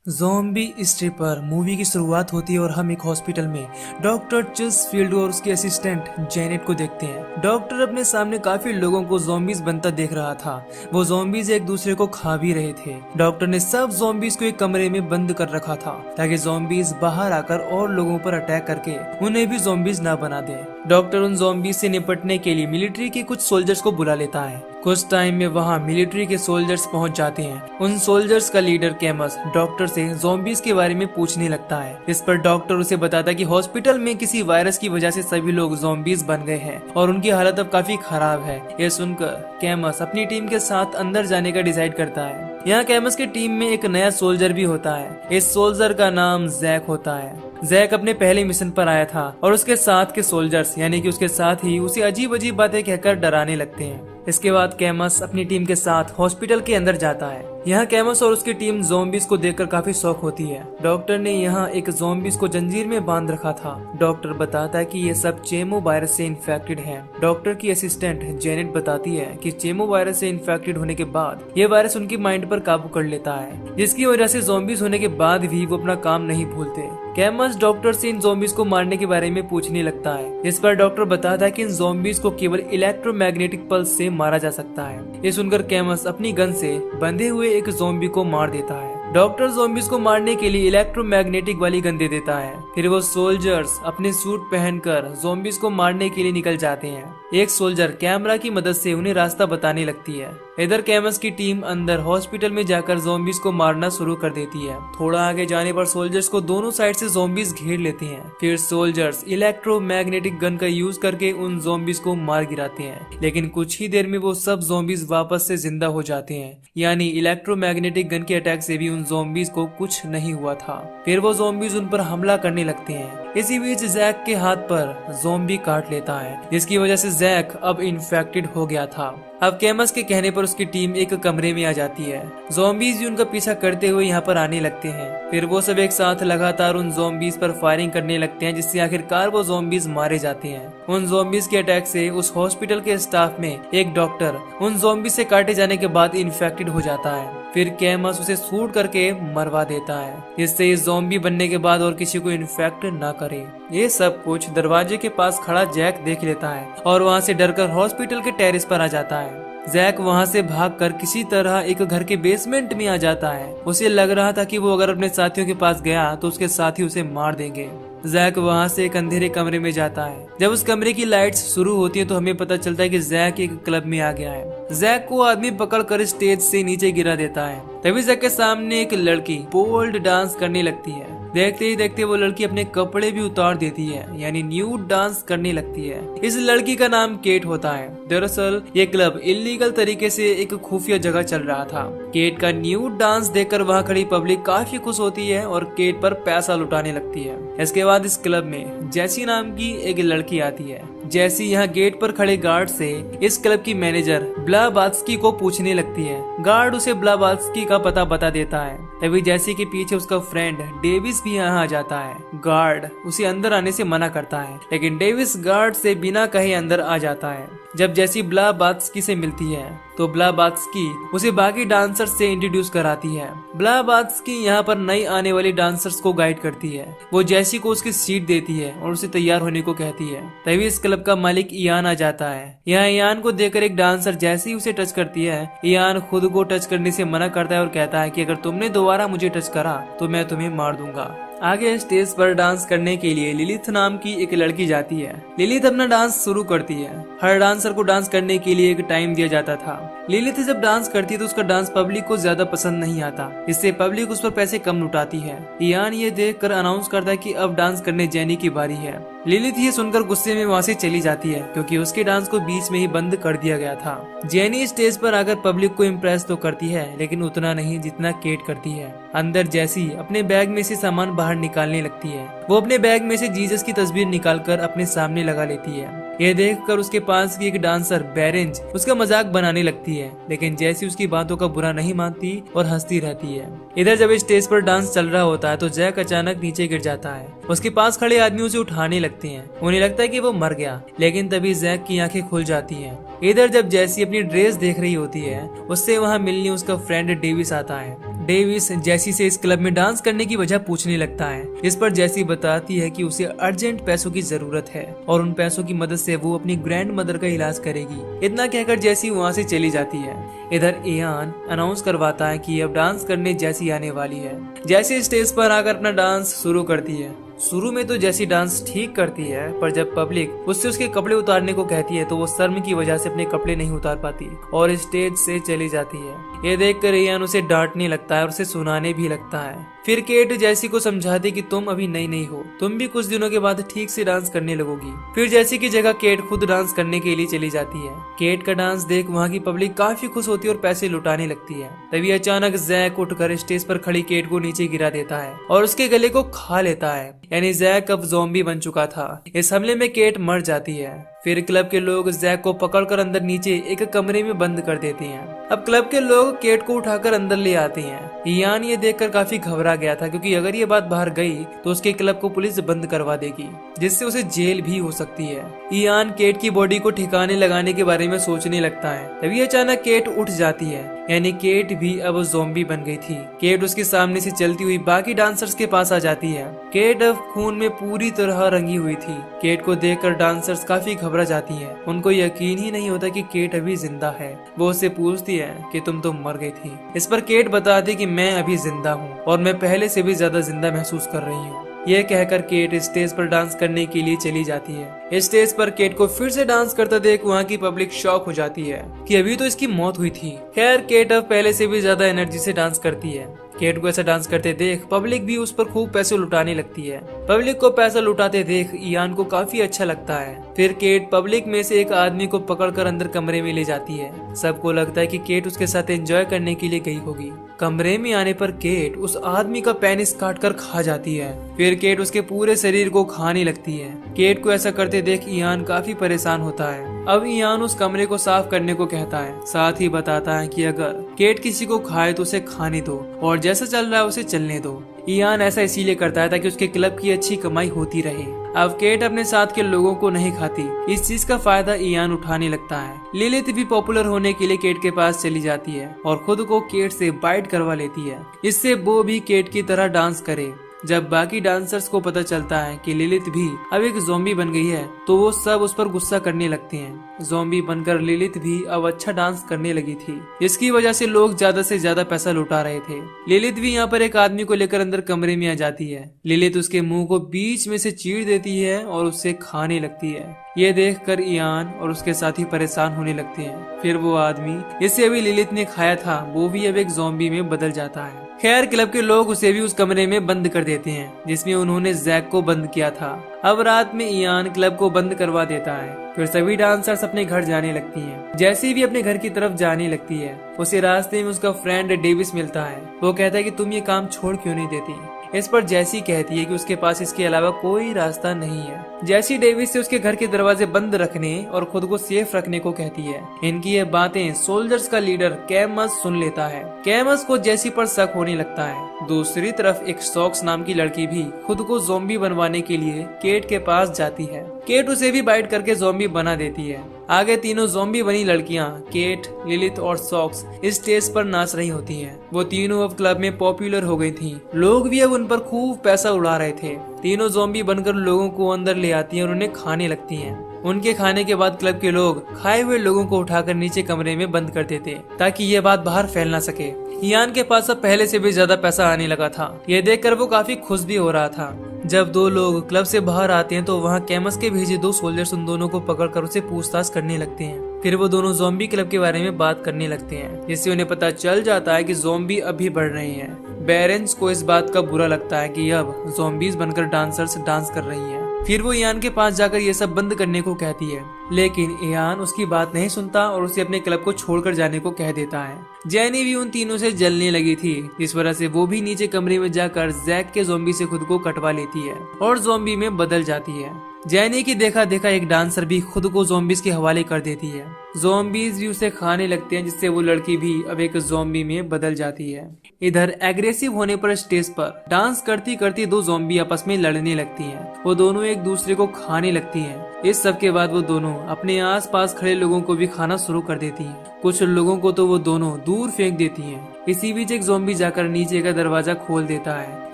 Zombie stripper movie की शुरुआत होती है और हम एक हॉस्पिटल में डॉक्टर चिसफील्ड और उसके असिस्टेंट जेनेट को देखते हैं। डॉक्टर अपने सामने काफी लोगों को ज़ॉम्बीज बनता देख रहा था। वो ज़ॉम्बीज एक दूसरे को खा भी रहे थे। डॉक्टर ने सब ज़ॉम्बीज को एक कमरे में बंद कर रखा था ताकि ज़ॉम्बीज बाहर आकर और लोगों पर अटैक करके उन्हें भी ज़ॉम्बीज ना बना दे। डॉक्टर उन ज़ॉम्बीज से निपटने के लिए मिलिट्री के कुछ सोल्जर्स को बुला लेता है। कुछ टाइम में वहाँ मिलिट्री के सोल्जर्स पहुँच जाते हैं। उन सोल्जर्स का लीडर कैमस डॉक्टर से ज़ॉम्बीज के बारे में पूछने लगता है। इस पर डॉक्टर उसे बताता है कि हॉस्पिटल में किसी वायरस की वजह से सभी लोग ज़ॉम्बीज बन गए हैं और उनकी हालत अब काफी खराब है। ये सुनकर कैमस अपनी टीम के साथ अंदर जाने का डिसाइड करता है। यहाँ कैमस की टीम में एक नया सोल्जर भी होता है। इस सोल्जर का नाम जैक होता है। जैक अपने पहले मिशन पर आया था और उसके साथ के सोल्जर्स यानी कि उसके साथ ही उसे अजीब अजीब बातें कहकर डराने लगते हैं। इसके बाद कैमस अपनी टीम के साथ हॉस्पिटल के अंदर जाता है। यहाँ कैमस और उसकी टीम ज़ॉम्बीज को देखकर काफी शौक होती है। डॉक्टर ने यहाँ एक ज़ॉम्बीज को जंजीर में बांध रखा था। डॉक्टर बताता है कि ये सब चेमो वायरस से इन्फेक्टेड हैं। डॉक्टर की असिस्टेंट जेनेट बताती है कि चेमो वायरस से इन्फेक्टेड होने के बाद ये वायरस उनकी माइंड पर काबू कर लेता है, जिसकी वजह से ज़ॉम्बीज होने के बाद भी वो अपना काम नहीं भूलते। कैमस डॉक्टर से इन ज़ॉम्बीज को मारने के बारे में पूछने लगता है। इस पर डॉक्टर बताता है कि इन ज़ॉम्बीज को केवल इलेक्ट्रोमैग्नेटिक पल्स से मारा जा सकता है। ये सुनकर कैमस अपनी गन से बंधे हुए एक ज़ॉम्बी को मार देता है। डॉक्टर ज़ॉम्बीज को मारने के लिए इलेक्ट्रोमैग्नेटिक वाली गन दे देता है। फिर वो सोल्जर्स अपने सूट पहनकर ज़ॉम्बीज को मारने के लिए निकल जाते हैं। एक सोल्जर कैमरा की मदद से उन्हें रास्ता बताने लगती है। इधर कैमस की टीम अंदर हॉस्पिटल में जाकर ज़ॉम्बीज को मारना शुरू कर देती है। थोड़ा आगे जाने पर सोल्जर्स को दोनों साइड से ज़ॉम्बीज घेर लेते हैं। फिर सोल्जर्स इलेक्ट्रोमैग्नेटिक गन का यूज करके उन ज़ॉम्बीज को मार गिराते हैं, लेकिन कुछ ही देर में वो सब ज़ॉम्बीज वापस से जिंदा हो जाते हैं। यानी इलेक्ट्रोमैग्नेटिक गन के अटैक से भी उन ज़ॉम्बीज को कुछ नहीं हुआ था। फिर वो ज़ॉम्बीज उन पर हमला करने लगते हैं। इसी बीच जैक के हाथ पर ज़ॉम्बी काट लेता है, जिसकी वजह से जैक अब इन्फेक्टेड हो गया था। अब कैमस के कहने पर उसकी टीम एक कमरे में आ जाती है। ज़ॉम्बीज भी उनका पीछा करते हुए यहाँ पर आने लगते हैं। फिर वो सब एक साथ लगातार उन ज़ॉम्बीज पर फायरिंग करने लगते हैं, जिससे आखिरकार वो ज़ॉम्बीज मारे जाते हैं। उन ज़ॉम्बीज के अटैक से उस हॉस्पिटल के स्टाफ में एक डॉक्टर उन ज़ॉम्बीज से काटे जाने के बाद इन्फेक्टेड हो जाता है। फिर कैमस उसे शूट करके मरवा देता है, जिससे इस ज़ॉम्बी बनने के बाद और किसी को इन्फेक्ट ना करे। ये सब कुछ दरवाजे के पास खड़ा जैक देख लेता है और वहाँ से डरकर हॉस्पिटल के टेरेस पर आ जाता है। जैक वहाँ से भागकर किसी तरह एक घर के बेसमेंट में आ जाता है। उसे लग रहा था कि वो अगर अपने साथियों के पास गया तो उसके साथी उसे मार देंगे। जैक वहाँ से एक अंधेरे कमरे में जाता है। जब उस कमरे की लाइट्स शुरू होती है तो हमें पता चलता है कि जैक एक क्लब में आ गया है। जैक को आदमी पकड़कर स्टेज से नीचे गिरा देता है। तभी जैक के सामने एक लड़की पोल्ड डांस करने लगती है। देखते ही देखते वो लड़की अपने कपड़े भी उतार देती है, यानी न्यूड डांस करने लगती है। इस लड़की का नाम केट होता है। दरअसल ये क्लब इलीगल तरीके से एक खुफिया जगह चल रहा था। केट का न्यूड डांस देखकर वहाँ खड़ी पब्लिक काफी खुश होती है और केट पर पैसा लुटाने लगती है। इसके बाद इस क्लब में जैसी नाम की एक लड़की आती है। जैसी यहाँ गेट पर खड़े गार्ड से इस क्लब की मैनेजर ब्लाबात्स्की को पूछने लगती है। गार्ड उसे ब्लाबात्स्की का पता बता देता है। तभी जैसी के पीछे उसका फ्रेंड डेविस भी यहाँ आ जाता है। गार्ड उसे अंदर आने से मना करता है, लेकिन डेविस गार्ड से बिना कहे अंदर आ जाता है। जब जैसी ब्लाबात्स्की से मिलती है तो ब्लाबात्स्की उसे बाकी डांसर्स से इंट्रोड्यूस कराती है। ब्लाबात्स्की यहाँ पर नई आने वाली डांसर्स को गाइड करती है। वो जैसी को उसकी सीट देती है और उसे तैयार होने को कहती है। तभी इस क्लब का मालिक इयान आ जाता है। यहाँ इयान को देखकर एक डांसर जैसे ही उसे टच करती है, इयान खुद को टच करने से मना करता है और कहता है कि अगर तुमने दोबारा मुझे टच करा तो मैं तुम्हें मार दूंगा। आगे स्टेज पर डांस करने के लिए लिलिथ नाम की एक लड़की जाती है। लिलिथ अपना डांस शुरू करती है। हर डांसर को डांस करने के लिए एक टाइम दिया जाता था। लिलिथ जब डांस करती है तो उसका डांस पब्लिक को ज्यादा पसंद नहीं आता, इससे पब्लिक उस पर पैसे कम लुटाती है। इयान ये देखकर अनाउंस करता है कि अब डांस करने जेनी की बारी है। लिलिथ ये सुनकर गुस्से में वहाँ से चली जाती है, क्योंकि उसके डांस को बीच में ही बंद कर दिया गया था। जेनी स्टेज पर आकर पब्लिक को इम्प्रेस तो करती है, लेकिन उतना नहीं जितना केट करती है। अंदर जैसी अपने बैग में से सामान बाहर निकालने लगती है। वो अपने बैग में से जीसस की तस्वीर निकालकर अपने सामने लगा लेती है। यह देखकर उसके पास की एक डांसर बेरेंज उसका मजाक बनाने लगती है, लेकिन जैसी उसकी बातों का बुरा नहीं मानती और हंसती रहती है। इधर जब स्टेज पर डांस चल रहा होता है तो जैक अचानक नीचे गिर जाता है। उसके पास खड़े आदमी उसे उठाने लगते हैं। उन्हें लगता है कि वो मर गया, लेकिन तभी जैक की आंखें खुल जाती हैं। इधर जब जैसी अपनी ड्रेस देख रही होती है, उससे वहाँ मिलने उसका फ्रेंड डेविस आता है। डेविस जैसी से इस क्लब में डांस करने की वजह पूछने लगता है। इस पर जैसी बताती है कि उसे अर्जेंट पैसों की जरूरत है और उन पैसों की मदद से वो अपनी ग्रैंड मदर का इलाज करेगी। इतना कहकर जैसी वहाँ से चली जाती है। इधर इयान अनाउंस करवाता है कि अब डांस करने जैसी आने वाली है। जैसी स्टेज पर आकर अपना डांस शुरू करती है। शुरू में तो जैसी डांस ठीक करती है, पर जब पब्लिक उससे उसके कपड़े उतारने को कहती है तो वो शर्म की वजह से अपने कपड़े नहीं उतार पाती और स्टेज से चली जाती है। ये देखकर इयान उसे डांटने लगता है और उसे सुनाने भी लगता है। फिर केट जैसी को समझाती कि तुम अभी नई नहीं हो, तुम भी कुछ दिनों के बाद ठीक से डांस करने लगोगी। फिर जैसी की जगह केट खुद डांस करने के लिए चली जाती है। केट का डांस देख वहाँ की पब्लिक काफी खुश होती है और पैसे लुटाने लगती है। तभी अचानक जैक उठकर स्टेज पर खड़ी केट को नीचे गिरा देता है और उसके गले को खा लेता है। यानी जैक अब ज़ॉम्बी बन चुका था। इस हमले में केट मर जाती है। फिर क्लब के लोग जैक को पकड़कर अंदर नीचे एक कमरे में बंद कर देते हैं। अब क्लब के लोग केट को उठाकर अंदर ले आते हैं। इयान ये देखकर काफी घबरा गया था, क्योंकि अगर ये बात बाहर गई तो उसके क्लब को पुलिस बंद करवा देगी, जिससे उसे जेल भी हो सकती है। इयान केट की बॉडी को ठिकाने लगाने के बारे में सोचने लगता है। तभी अचानक केट उठ जाती है, यानी केट भी अब ज़ॉम्बी बन गई थी। केट उसके सामने से चलती हुई बाकी डांसर्स के पास आ जाती है। केट अब खून में पूरी तरह रंगी हुई थी। केट को देखकर डांसर्स काफी घबरा जाती हैं। उनको यकीन ही नहीं होता कि केट अभी जिंदा है। वो उससे पूछती है कि तुम तो मर गई थी। इस पर केट बताती कि मैं अभी जिंदा हूँ और मैं पहले से भी ज्यादा जिंदा महसूस कर रही हूँ। यह कहकर केट स्टेज पर डांस करने के लिए चली जाती है। स्टेज पर केट को फिर से डांस करता देख वहाँ की पब्लिक शॉक हो जाती है कि अभी तो इसकी मौत हुई थी। खैर केट अब पहले से भी ज्यादा एनर्जी से डांस करती है। केट को ऐसा डांस करते देख पब्लिक भी उस पर खूब पैसे लुटाने लगती है। पब्लिक को पैसा लुटाते देख इयान को काफी अच्छा लगता है। फिर केट पब्लिक में से एक आदमी को पकड़कर अंदर कमरे में ले जाती है। सबको लगता है कि केट उसके साथ एंजॉय करने के लिए गई होगी। कमरे में आने पर केट उस आदमी का पेनिस काट कर खा जाती है। फिर केट उसके पूरे शरीर को खाने लगती है। केट को ऐसा करते देख इयान काफी परेशान होता है। अब इयान उस कमरे को साफ करने को कहता है, साथ ही बताता है कि अगर केट किसी को खाए तो उसे खाने दो और जैसा चल रहा है उसे चलने दो। इयान ऐसा इसीलिए करता है ताकि उसके क्लब की अच्छी कमाई होती रहे। अब केट अपने साथ के लोगों को नहीं खाती। इस चीज का फायदा इयान उठाने लगता है। लिलिथ भी पॉपुलर होने के लिए केट के पास चली जाती है और खुद को केट से बाइट करवा लेती है, इससे वो भी केट की तरह डांस करे। जब बाकी डांसर्स को पता चलता है कि लिलिथ भी अब एक ज़ॉम्बी बन गई है तो वो सब उस पर गुस्सा करने लगते हैं। ज़ॉम्बी बनकर लिलिथ भी अब अच्छा डांस करने लगी थी, इसकी वजह से लोग ज्यादा से ज्यादा पैसा लुटा रहे थे। लिलिथ भी यहाँ पर एक आदमी को लेकर अंदर कमरे में आ जाती है। लिलिथ उसके मुंह को बीच में से चीर देती है और उससे खाने लगती है। ये देखकर इयान और उसके साथी परेशान होने लगते हैं। फिर वो आदमी जिसे अभी लिलिथ ने खाया था वो भी अब एक ज़ॉम्बी में बदल जाता है। खैर क्लब के लोग उसे भी उस कमरे में बंद कर देते हैं जिसमें उन्होंने जैक को बंद किया था। अब रात में इयान क्लब को बंद करवा देता है। फिर सभी डांसर्स अपने घर जाने लगती हैं। जैसी भी अपने घर की तरफ जाने लगती है उसे रास्ते में उसका फ्रेंड डेविस मिलता है। वो कहता है कि तुम ये काम छोड़ क्यों नहीं देती। इस पर जैसी कहती है कि उसके पास इसके अलावा कोई रास्ता नहीं है। जैसी डेविस से उसके घर के दरवाजे बंद रखने और खुद को सेफ रखने को कहती है। इनकी ये बातें सोल्जर्स का लीडर कैमस सुन लेता है। कैमस को जैसी पर शक होने लगता है। दूसरी तरफ एक सॉक्स नाम की लड़की भी खुद को ज़ॉम्बी बनवाने के लिए केट के पास जाती है। केट उसे भी बाइट करके ज़ॉम्बी बना देती है। आगे तीनों ज़ॉम्बी बनी लड़कियां केट, लिलिथ और सॉक्स इस स्टेज पर नाच रही होती हैं। वो तीनों अब क्लब में पॉपुलर हो गई थीं। लोग भी अब उन पर खूब पैसा उड़ा रहे थे। तीनों ज़ॉम्बी बनकर लोगों को अंदर ले आती हैं और उन्हें खाने लगती हैं। उनके खाने के बाद क्लब के लोग खाए हुए लोगों को उठाकर नीचे कमरे में बंद कर देते ताकि ये बात बाहर फैल ना सके। इयान के पास अब पहले से भी ज्यादा पैसा आने लगा था। ये देखकर वो काफी खुश भी हो रहा था। जब दो लोग क्लब से बाहर आते हैं तो वहाँ कैमस के भेजे दो सोल्जर्स उन दोनों को पकड़कर उसे पूछताछ करने लगते हैं। फिर वो दोनों ज़ॉम्बी क्लब के बारे में बात करने लगते हैं, जिससे उन्हें पता चल जाता है कि ज़ॉम्बी अभी बढ़ रहे हैं। बेरेंस को इस बात का बुरा लगता है कि अब ज़ॉम्बीज बनकर डांसर्स डांस कर रही हैं। फिर वो इयान के पास जाकर ये सब बंद करने को कहती है, लेकिन इयान उसकी बात नहीं सुनता और उसे अपने क्लब को छोड़कर जाने को कह देता है। जैनी भी उन तीनों से जलने लगी थी, जिस वजह से वो भी नीचे कमरे में जाकर जैक के ज़ॉम्बी से खुद को कटवा लेती है और ज़ॉम्बी में बदल जाती है। जैनी की देखा देखा एक डांसर भी खुद को ज़ॉम्बीज के हवाले कर देती है। ज़ॉम्बीज भी उसे खाने लगते हैं, जिससे वो लड़की भी अब एक ज़ॉम्बी में बदल जाती है। इधर एग्रेसिव होने पर स्टेज पर डांस करती करती दो ज़ॉम्बी आपस में लड़ने लगती हैं। वो दोनों एक दूसरे को खाने लगती हैं। इस सब के बाद वो दोनों अपने आसपास खड़े लोगों को भी खाना शुरू कर देती हैं। कुछ लोगों को तो वो दोनों दूर फेंक देती हैं। इसी बीच एक ज़ॉम्बी जाकर नीचे का दरवाजा खोल देता है।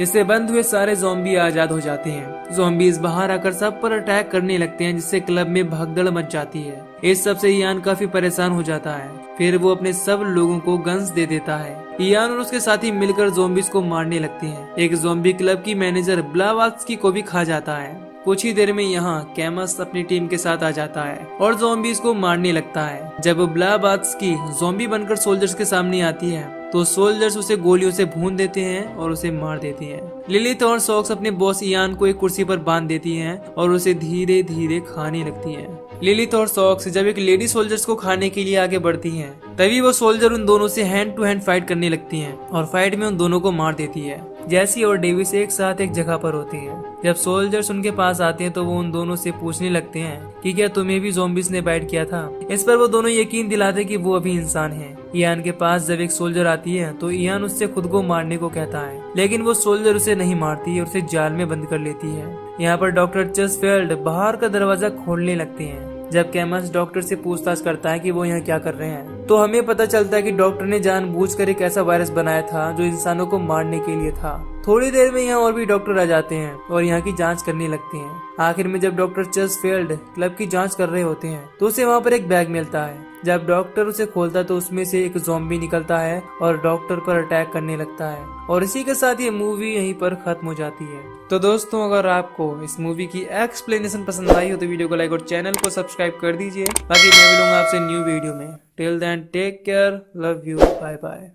इससे बंद हुए सारे ज़ॉम्बी आजाद हो जाते हैं। ज़ॉम्बीज बाहर आकर सब पर अटैक करने लगते हैं, जिससे क्लब में भगदड़ मच जाती है। इस सब से इयान काफी परेशान हो जाता है। फिर वो अपने सब लोगों को गन्स दे देता है। इयान और उसके साथी मिलकर ज़ॉम्बीज को मारने लगते हैं। एक ज़ॉम्बी क्लब की मैनेजर ब्लावात्स्की को भी खा जाता है। कुछ ही देर में यहाँ कैमस अपनी टीम के साथ आ जाता है और ज़ॉम्बीज को मारने लगता है। जब ब्लावात्स्की ज़ॉम्बी बनकर सोल्जर्स के सामने आती है तो सोल्जर्स उसे गोलियों से भून देते हैं और उसे मार देती हैं। लिलिथ और सॉक्स अपने बॉस इयान को एक कुर्सी पर बांध देती हैं और उसे धीरे धीरे खाने लगती हैं। लिलिथ और सॉक्स जब एक लेडी सोल्जर्स को खाने के लिए आगे बढ़ती हैं, तभी वो सोल्जर उन दोनों से हैंड टू हैंड फाइट करने लगती हैं और फाइट में उन दोनों को मार देती है। जैसी और डेविस एक साथ एक जगह पर होती हैं। जब सोल्जर्स उनके पास आते हैं तो वो उन दोनों से पूछने लगते हैं कि क्या तुम्हें भी ज़ॉम्बीज ने बाइट किया था। इस पर वो दोनों यकीन दिलाते कि वो अभी इंसान हैं। इयान के पास जब एक सोल्जर आती है तो इयान उससे खुद को मारने को कहता है, लेकिन वो सोल्जर उसे नहीं मारती और उसे जाल में बंद कर लेती है। यहाँ पर डॉक्टर चेस्टफील्ड बाहर का दरवाजा खोलने लगते हैं। जब कैमस डॉक्टर से पूछताछ करता है कि वो यहाँ क्या कर रहे हैं, तो हमें पता चलता है कि डॉक्टर ने जानबूझकर एक ऐसा वायरस बनाया था जो इंसानों को मारने के लिए था। थोड़ी देर में यहाँ और भी डॉक्टर आ जाते हैं और यहाँ की जांच करने लगते हैं। आखिर में जब डॉक्टर चेस्टफील्ड क्लब की जांच कर रहे होते हैं तो उसे वहाँ पर एक बैग मिलता है। जब डॉक्टर उसे खोलता है तो उसमें से एक ज़ॉम्बी निकलता है और डॉक्टर पर अटैक करने लगता है। और इसी के साथ ये मूवी यहीं पर खत्म हो जाती है। तो दोस्तों, अगर आपको इस मूवी की एक्सप्लेनेशन पसंद आई हो तो वीडियो को लाइक और चैनल को सब्सक्राइब कर दीजिए। बाकी मैं मिलूंगा आपसे न्यू वीडियो में। Till then take care, love you, bye bye.